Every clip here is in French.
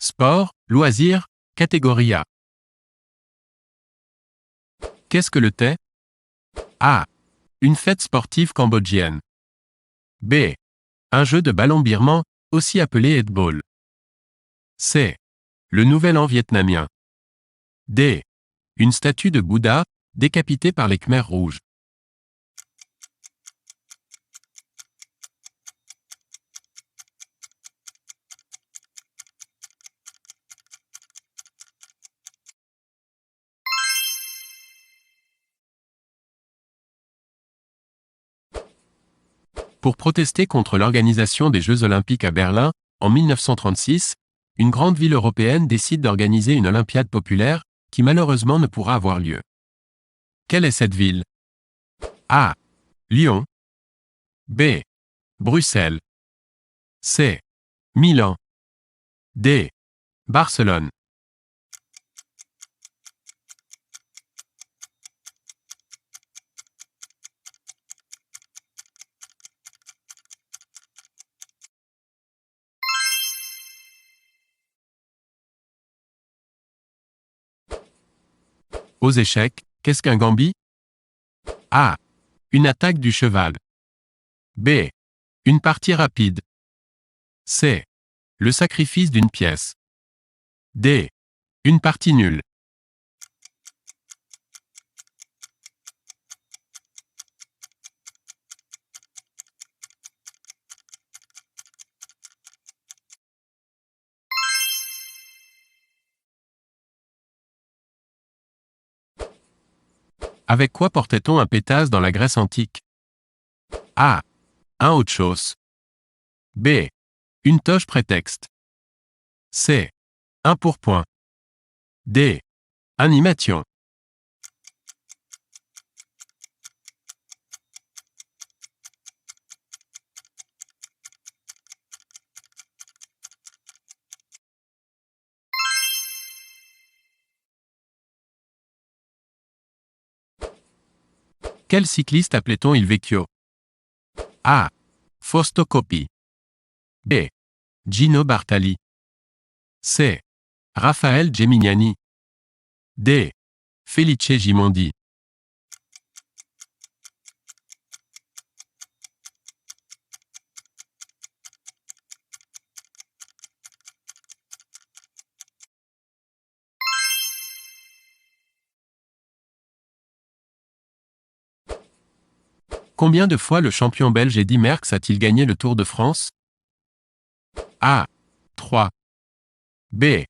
Sport, loisirs, catégorie A. Qu'est-ce que le thé? A. Une fête sportive cambodgienne. B. Un jeu de ballon birman, aussi appelé headball. C. Le nouvel an vietnamien. D. Une statue de Bouddha, décapitée par les Khmers rouges. Pour protester contre l'organisation des Jeux Olympiques à Berlin, en 1936, une grande ville européenne décide d'organiser une Olympiade populaire, qui malheureusement ne pourra avoir lieu. Quelle est cette ville? A. Lyon. B. Bruxelles. C. Milan. D. Barcelone. Aux échecs, qu'est-ce qu'un gambit? A. Une attaque du cheval. B. Une partie rapide. C. Le sacrifice d'une pièce. D. Une partie nulle. Avec quoi portait-on un pétase dans la Grèce antique? A. Un hauts-de-chausses. B. Une toge prétexte. C. Un pourpoint. D. Un himation. Quel cycliste appelait-on Il Vecchio? A. Fausto Coppi. B. Gino Bartali. C. Raphaël Gemignani. D. Felice Gimondi. Combien de fois le champion belge Eddy Merckx a-t-il gagné le Tour de France? A. 3. B.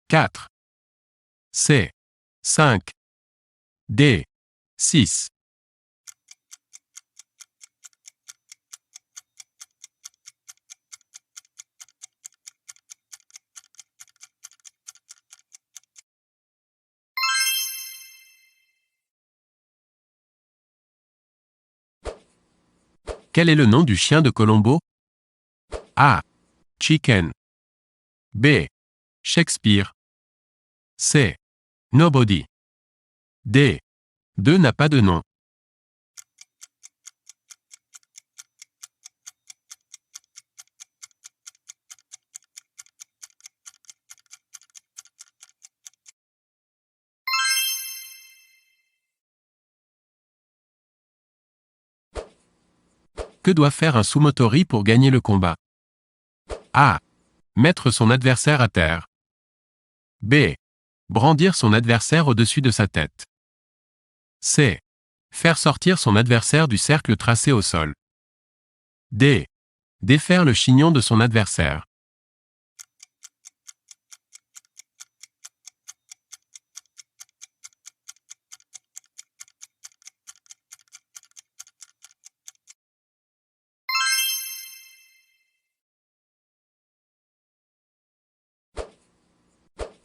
4. C. 5. D. 6. Quel est le nom du chien de Colombo? A. Chicken. B. Shakespeare. C. Nobody. D. 2 n'a pas de nom. Que doit faire un sumotori pour gagner le combat? A. Mettre son adversaire à terre. B. Brandir son adversaire au-dessus de sa tête. C. Faire sortir son adversaire du cercle tracé au sol. D. Défaire le chignon de son adversaire.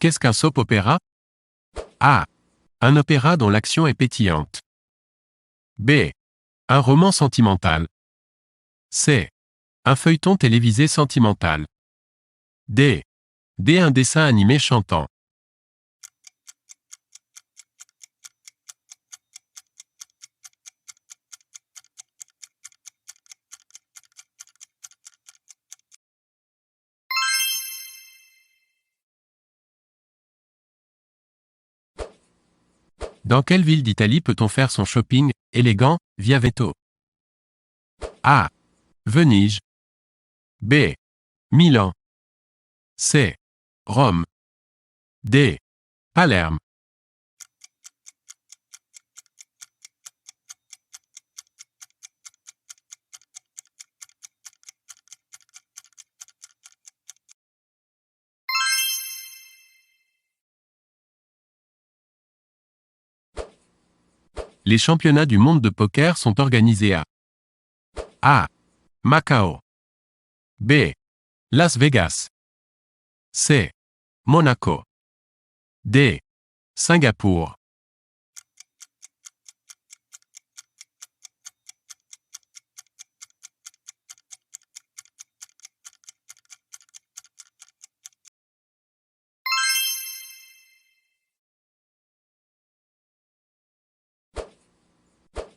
Qu'est-ce qu'un soap opéra? A. Un opéra dont l'action est pétillante. B. Un roman sentimental. C. Un feuilleton télévisé sentimental. D. Un dessin animé chantant. Dans quelle ville d'Italie peut-on faire son shopping élégant via Veto? A. Venise. B. Milan. C. Rome. D. Palerme. Les championnats du monde de poker sont organisés à A. Macao. B. Las Vegas. C. Monaco. D. Singapour.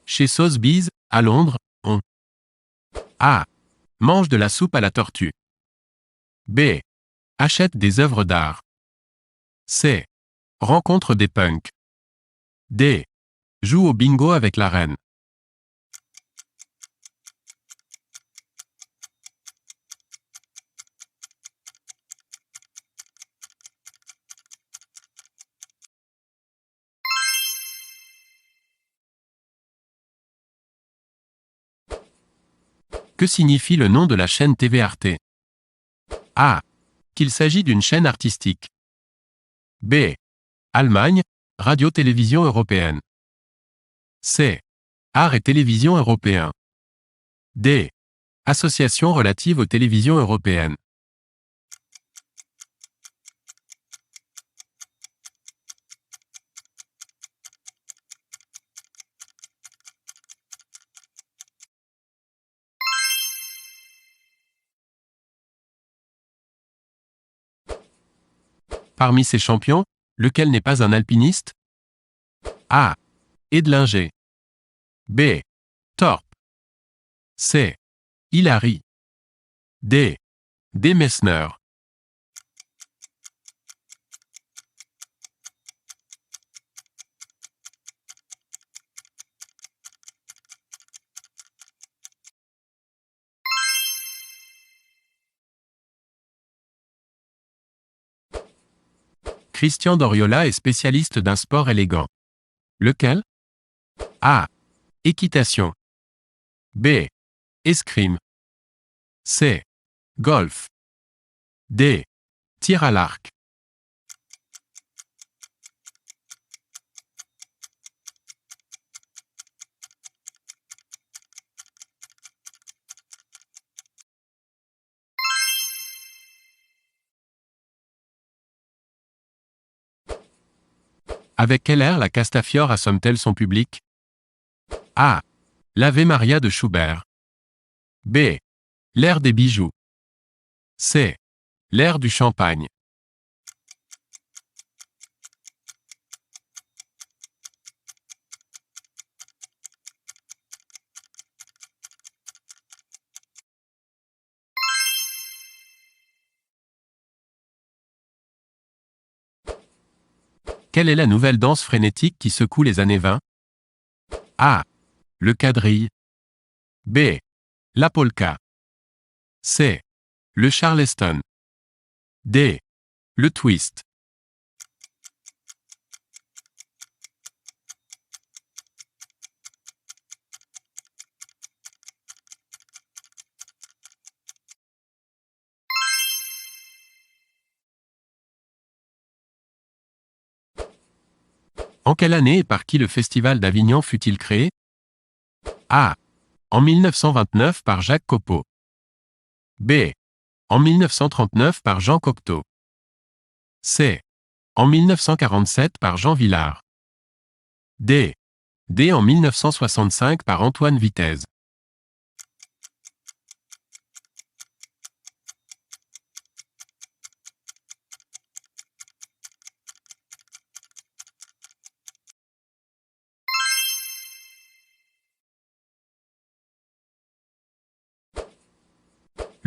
Chez Sotheby's, à Londres, on A. Mange de la soupe à la tortue. B. Achète des œuvres d'art. C. Rencontre des punks. D. Joue au bingo avec la reine. Que signifie le nom de la chaîne TV Arte? A. Qu'il s'agit d'une chaîne artistique. B. Allemagne, Radio-Télévision Européenne. C. Art et Télévision Européen. D. Association relative aux télévisions européennes. Parmi ces champions, lequel n'est pas un alpiniste? A. Edlinger. B. Thorpe. C. Hillary. D. Messner. Christian Doriola est spécialiste d'un sport élégant. Lequel? A. Équitation. B. Escrime. C. Golf. D. Tir à l'arc. Avec quel air la Castafiore assomme-t-elle son public? A. L'Ave Maria de Schubert. B. L'air des bijoux. C. L'air du champagne. Quelle est la nouvelle danse frénétique qui secoue les années 20? A. Le quadrille. B. La polka. C. Le charleston. D. Le twist. En quelle année et par qui le Festival d'Avignon fut-il créé? A. En 1929 par Jacques Copeau. B. En 1939 par Jean Cocteau. C. En 1947 par Jean Villard. D. En 1965 par Antoine Vitez.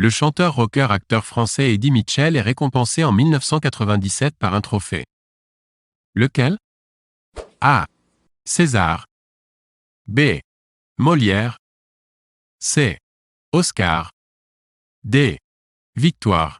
Le chanteur-rocker-acteur français Eddie Mitchell est récompensé en 1997 par un trophée. Lequel? A. César. B. Molière. C. Oscar. D. Victoire.